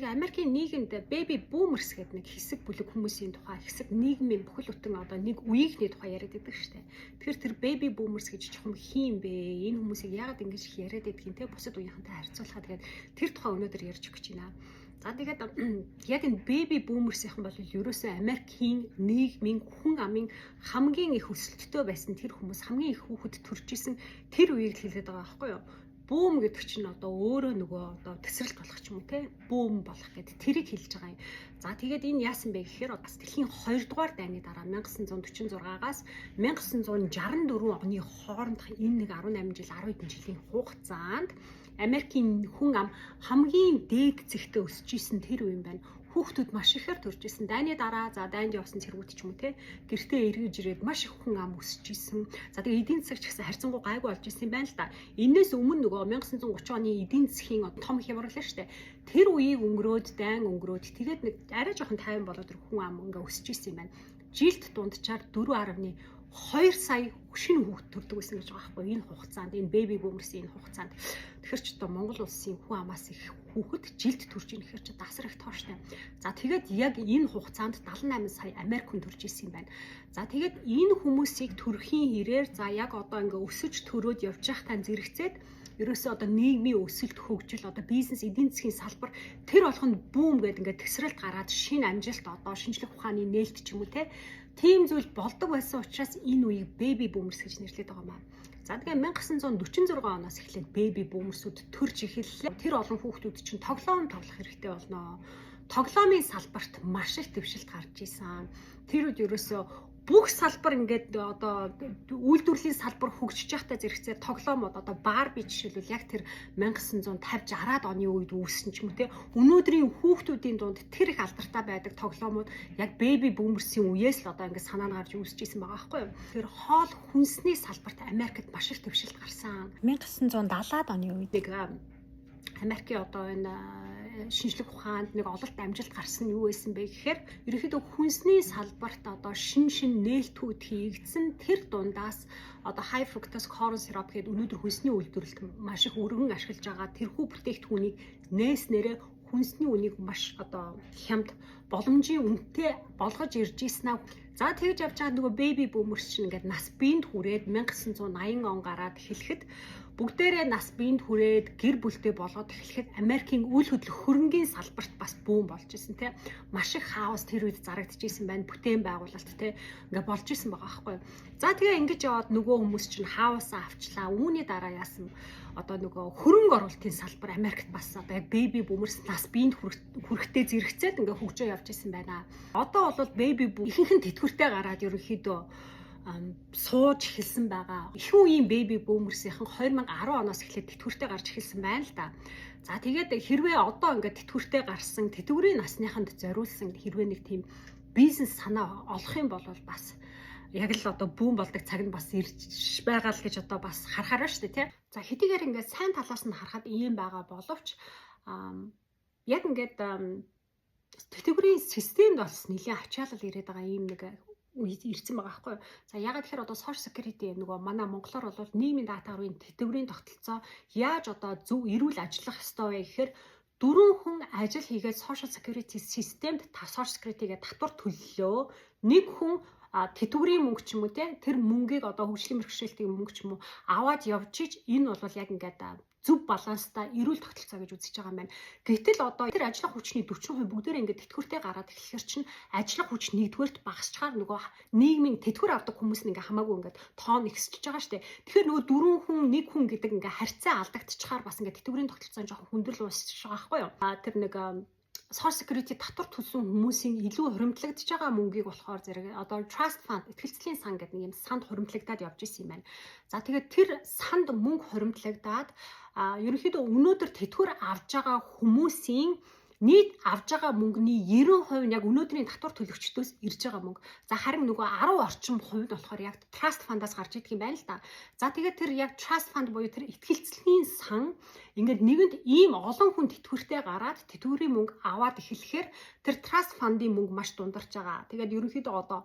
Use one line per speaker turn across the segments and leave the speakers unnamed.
тэгээ Америкийн нийгэмд baby boomers гэдэг нэг хэсэг бүлэг хүмүүсийн тухай хэсэг нийгмийн бүхэл бүтэн одоо нэг үеийнхний тухай яриад байдаг шүү дээ. Тэгэхээр тэр baby boomers гэж чухам хин бэ? Энэ хүмүүсийг яагаад ингэж их яриад байдаг юм те? Бусад үеийнхэнтэй харьцуулахад тэгээд тэр тухай өнөөдөр ярьж өгч байна. За тэгээд яг энэ baby boomers-ийнхэн бол ерөөсөө Америкийн нийгмийн хүн амын хамгийн их өсөлттэй байсан тэр хүмүүс хамгийн их хүүхэд төрж исэн тэр үеийг хэлээд байгаа байхгүй юу? Бүүм гэдэг чинь одоо өөрөө нөгөө одоо тесрэлт болох ч юм уу те бүүм болох гэдэг тэрийг хэлж байгаа юм. За тэгээд энэ яасан бэ гэхээр бас дэлхийн 2 дугаар дайны дараа 1946-аас 1964 оны хоорондох энэ нэг 18 жил 10 хэдэн жилийн хугацаанд Америкийн хүн ам хамгийн дээд зэгтээ өсөж исэн тэр үе юм байна. Хүүхдүүд маш ихээр төрж исэн. Дайны дараа за дайнд явсан цэргүүд ч юм уу те гэртээ эргэж ирээд маш их хүн ам өсөж исэн. За тэгээ эдийн засаг ч гэсэн харьцангуй гайгүй болж исэн юм байна л да. Энээс өмнө нөгөө 1930 оны эдийн засгийн том хямрал шүү дээ. Тэр үеийг өнгөрөөд дайн өнгөрөөд тэгээд нэг арай жоохон тайван болоод хүн ам ингээ өсөж исэн юм байна. Жилд дунджаар 4.2 сая шинэ хүүхэд төрдөг байсан гэж байгаа байхгүй энэ хугацаанд энэ baby boomers-ийн хугацаанд. Тэгэхээр ч одоо Монгол улсын хүн амаас их хүүхэд жилд төрж ийн гэхээр ч дасар их тооштой. За тэгээд яг энэ хугацаанд 78 сая Америк хүн төрж исэн юм байна. За тэгээд энэ хүмүүсийг төрхийн хэрээр за яг одоо ингээ өсөж төрөөд явж байхдаа зэрэгцээд ерөөсөө одоо нийгмийн өсөлт хөгжил одоо бизнес эдийн засгийн салбар тэр болгонд бүүм гэдэг ингээ тесрэлт гараад шинэ амжилт одоо шинжлэх ухааны нээлт ч юм уу те тийм зүйл болдог байсан учраас энэ үеийг baby boomers гэж нэрлэдэг байгаа маа. За тэгээ 1946 оноос эхлээд baby boomers-ууд төрж эхэллээ. Тэр олон хүүхдүүд чинь тоглоом тоглох хэрэгтэй болноо. Тоглоомын салбарт маш их дэвшилт гарч исэн. Тэр үед ерөөсөө бүх салбар ингээд одоо үйлдвэрлэлийн салбар хөгжиж байхдаа зэрэгцээ тоглоомод одоо Барби жишээлбэл яг тэр 1950-60-аад оны үед үүссэн ч юм уу те өнөөдрийн хүүхдүүдийн дунд тэр их алдартай байдаг тоглоомод яг baby boomers-ийн үеэс л одоо ингээд санаа нь гарч үүсэж исэн байгаа байхгүй юу. Тэр хоол хүнсний салбарт Америкт маш их дэвшилт гарсан. 1970-аад оны үед нэг Америкийн одоо энэ шинжлэх ухаанд нэг ололт амжилт гарсан нь юу байсан бэ гэхээр ерөнхийдөө хүнсний салбарт одоо шин нээлтүүд хийгдсэн тэр дундаас одоо high fructose corn syrup гэдэг өнөөдөр хүнсний үйлдвэрлэлд маш их өргөн ашиглаж байгаа тэрхүү бүтээгдэхүүнийг нээснээрээ хүнсний үнийг маш одоо хямд боломжийн үнэтэй болгож ирж ийсэн аа. За тэгж явж байгаа нөгөө baby boomers чинь ингээд нас биед хүрээд 1980 он гараад эхлэхэд бүгдээрээ нас биед хүрээд гэр бүлтэй болоод эхлэхэд Америкийн үйл хөдлөх хөрөнгийн салбарт бас бүүм болж исэн те маш их хаос тэр үед зарагдчихсэн байна бүтээн байгуулалт те ингээ болж исэн байгаа байхгүй. За тэгээ ингэж яваад нөгөө хүмүүс чинь хаосаа авчлаа. Үүний дараа яасан одоо нөгөө хөрөнгө оруулалтын салбар Америкт бас одоо яг baby boomers нас биед хүрэхтэй зэрэгцээд ингээ хөгжөө явж исэн байна. Одоо бол baby boom ихэнх нь тэтгэвртэй гараад ерөнхийдөө сууж эхэлсэн байгаа. Их үеийн baby boomers-ийнхэн 2010 оноос эхлээд тэтгэвртэй гарч эхэлсэн байна л да. За тэгээд хэрвээ одоо ингээд тэтгэвртэй гарсан тэтгэврийн насныханд зориулсан хэрвээ нэг тийм бизнес санаа олох юм бол бас яг л одоо бүүм болдог цаг нь бас ирж байгаа л гэж одоо бас харахаараа шүү дээ тий. За хэдийгээр ингээд сайн талаас нь харахад ийм байгаа боловч яг ингээд тэтгэврийн системд бас нэлийн ачаалал ирээд байгаа ийм нэг үед ирсэн байгаа байхгүй. За ягаад тэгэхээр одоо social security нөгөө манай монголоор бол нийгмийн даатгарын тэтгэврийн тогтолцоо яаж одоо зөв эрүүл ажиллах ёстой вэ гэхээр 4 хүн ажил хийгээд social security системд social security-гээ татвар төллөө. Нэг хүн тэтгэврийн мөнгө ч юм уу те тэр мөнгийг одоо хөгжлийн бэрхшээлтийн мөнгө ч юм уу аваад явж ич энэ бол яг ингээд зөв баланстай эрүүл тогтолцоо гэж үзэж байгаа юм байна. Гэтэл одоо тэр ажиллах хүчний 40% бүгдээрээ ингээд тэтгэвртэй гараад эхлэхэр чинь ажиллах хүч нэгдүгээрт багасчаар нөгөө нийгмийн тэтгэвэр авдаг хүмүүс нь ингээд хамаагүй ингээд тоон ихсэж байгаа штэ. Тэгэхээр нөгөө 4 хүн 1 хүн гэдэг ингээд харьцаа алдагдчихаар бас ингээд тэтгэврийн тогтолцоо жоохон хүндрэл уусч байгаа байхгүй юу. Тэр нэг social security татвар төлсөн хүмүүсийн илүү хуримтлагдж байгаа мөнгийг болохоор зэрэг одоо trust fund ихтгэлцлийн сан гэдэг нэг юм санд хуримтлагдаад явж исэн юм байна. За тэгээд тэр санд мөнгө хуримтлагдаад ерөнхийдөө өнөөдөр тэтгэвэр авж байгаа хүмүүсийн нийт авж байгаа мөнгөний 90% нь яг өнөөдрийн татвар төлөгчдөөс ирж байгаа мөнгө. За харин нөгөө 10 орчим хувь нь болохоор яг trust fund-аас гарч идэх юм байна л да. За тэгээд тэр яг trust fund буюу тэр ихтгэлцлийн сан ингээд нэгэнд ийм олон хүн тэтгэвртэй гараад тэтгэврийн мөнгө аваад эхлэхээр тэр trust fund-ийн мөнгө маш дундарч байгаа. Тэгээд ерөнхийдөө одоо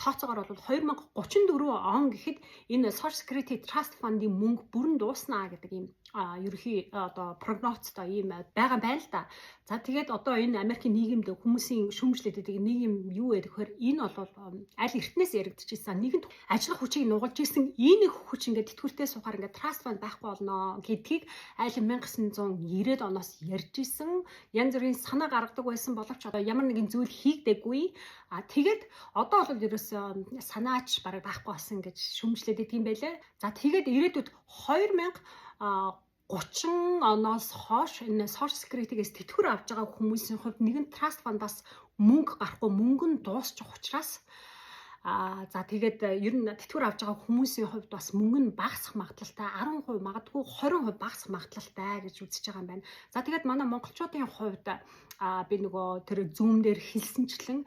тооцоогоор бол 2034 он гэхэд энэ Social Security Trust Fund-ийн мөнгө бүрэн дууснаа гэдэг ийм ерөнхий одоо прогнозтой ийм байгаа байна л да. За тэгээд одоо энэ Америкийн нийгэмд хүмүүсийн шүүмжлээд байдаг нийгэм юу вэ гэхээр энэ бол аль эртнээс яригдчихсан. Нэгэнт ажлах хүчийг нугалж исэн энэ хүч ингээд тэтгэвртэй сухаар ингээд Trust Fund байхгүй болно гэдгийг аль 1990-ад оноос ярьж исэн. Янз бүрийн санаа гаргадаг байсан боловч одоо ямар нэгэн зүйл хийгдэггүй. Тэгээд одоо бол ерөөсөө санаач бараг байхгүй болсон гэж шүүмжлээд идэг юм байлээ. За тэгээд ирээдүйд 2030 оноос хойш энэ Social Security-гээс тэтгэвэр авч байгаа хүмүүсийн хувьд нэгэн Trust Fund-аас мөнгө гарахгүй мөнгө нь дуусчих учраас за тэгээд ер нь тэтгэвэр авч байгаа хүмүүсийн хувьд бас мөнгө нь багасах магадлалтай 10% магадгүй 20% багасах магадлалтай гэж үзэж байгаа юм байна. За тэгээд манай монголчуудын хувьд би нөгөө тэр Zoom дээр хэлсэнчлэн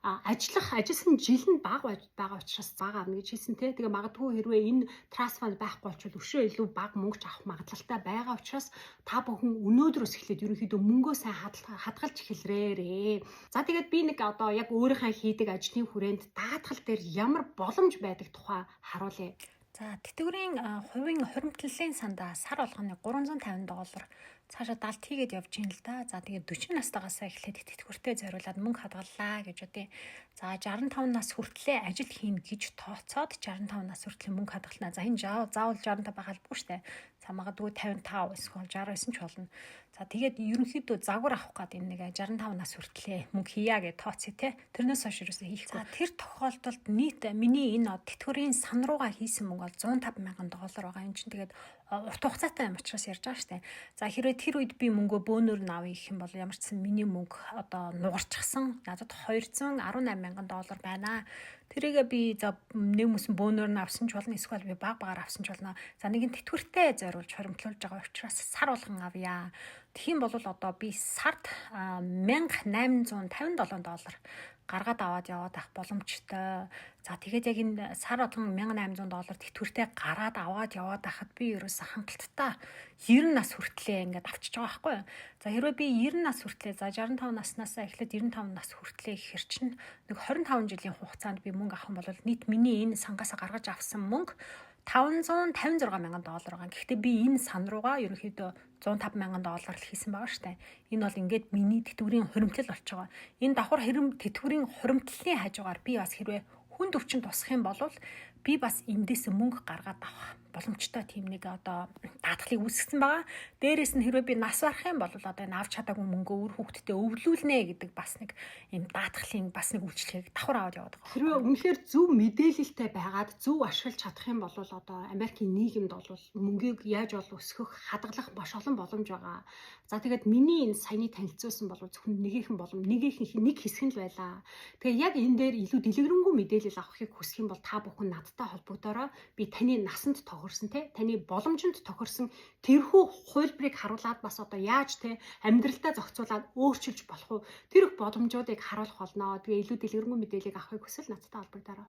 ажилласан жил нь бага байгаа учраас бага авна гэж хэлсэн те. Тэгээ магадгүй хэрвээ энэ Trust Fund байхгүй болчихвол өшөө илүү бага мөнгө авах магадлалтай байгаа учраас та бүхэн өнөөдрөөс эхлээд ерөнхийдөө мөнгөө сайн хадгалж эхэлрээрээ. За тэгээд би нэг одоо яг өөрийнхөө хийдэг ажлын хүрээнд даатгал дээр ямар боломж байдаг тухай харуулъя.
За тэтгэврийн хувийн хуримтлалын сандаа сар болгоны $350 цаашаа далд хийгээд явж гин л да. За тэгээд 40 настайгаас эхлээд тэтгэвртээ зориулаад мөнгө хадгаллаа гэж үгүй. За 65 нас хүртлээр ажил хийн гэж тооцоод 65 нас хүртэл мөнгө хадгалнаа. За энэ заавал 65 байх албагүй штэ. За магадгүй 55 эсвэл 69 ч болно. За тэгээд ерөнхийдөө загвар авах гээд энэ нэг 65 нас хүртлээр мөнгө хийя гэж тооцъё те. Тэрнээс хойш юусэн хийхгүй. За тэр тохиолдолд нийт миний энэ тэтгэврийн сан руугаа хийсэн мөнгө бол $105,000 байгаа. Энэ чинь тэгээд урт хугацаатай юм учраас ярьж байгаа штэ. За хэрвээ тэр үед би мөнгөө бөөнөр нь авъя гэх юм бол ямар ч сан миний мөнгө одоо нугарчихсан. Надад $218,000 байна. Тэрийгээ би за нэг мөсөн бөөнөр нь авсан ч болно эсвэл би багаар авсан ч болно. За нэгэн тэтгэвртээ зориулж хоримтлуулж байгаа учраас сар болгон авъя. Тэгхийн бол одоо би сард $1,857 гаргаад аваад яваад ах боломжтой. За тэгээд яг энэ сар болгон $1,800 тэтгэвртээ гараад аваад яваад ахад би ерөөсө хангалттай 90 нас хүртлээр ингээд авчиж байгаа байхгүй юу. За хэрвээ би 90 нас хүртлээр за 65 наснаас эхлээд 95 нас хүртлээр ихэр чинь нэг 25 жилийн хугацаанд би мөнгө авах юм бол нийт миний энэ сангаас гаргаж авсан мөнгө $556,000 байгаа. Гэхдээ би энэ сан руугаа ерөнхийдөө $105,000 л хийсэн байгаа штэ. Энэ бол ингээд миний тэтгэврийн хуримтлал болж байгаа. Энэ давхар тэтгэврийн хуримтлалын хажуугаар би бас хэрвээ хүнд өвчин тусах юм бол би бас эндээс мөнгө гаргаад авах боломжтой тийм нэг одоо даатгалыг үүсгэсэн байгаа. Дээрээс нь хэрвээ би нас барах юм бол одоо энэ авч чадаагүй мөнгөө өөр хүүхдэд өвлүүлнэ гэдэг бас нэг юм даатгалын бас нэг үйлчлэгийг давхар аваад яваад байгаа.
Хэрвээ үнэхээр зөв мэдээлэлтэй байгаад зөв ашиглаж чадах юм бол одоо Америкийн нийгэмд бол мөнгийг яаж бол өсгөх, хадгалах маш олон боломж байгаа. За тэгээд миний энэ саяны танилцуулсан бол зөвхөн нэгийнхэн нэг хэсэг нь л байлаа. Тэгээ яг энэ дээр илүү дэлгэрэнгүй мэдээлэл авахыг хүсэх юм бол та бүхэн надтай холбогдороо би таны насанд тохирсон таны боломжинд тохирсон тэрхүү хувилбарыг харуулад бас одоо яаж амьдралдаа зохицуулаад өөрчилж болох уу тэр их боломжуудыг харуулах болно. Тэгээ илүү дэлгэрэнгүй мэдээллийг авахыг хүсвэл надтай холбогдороо.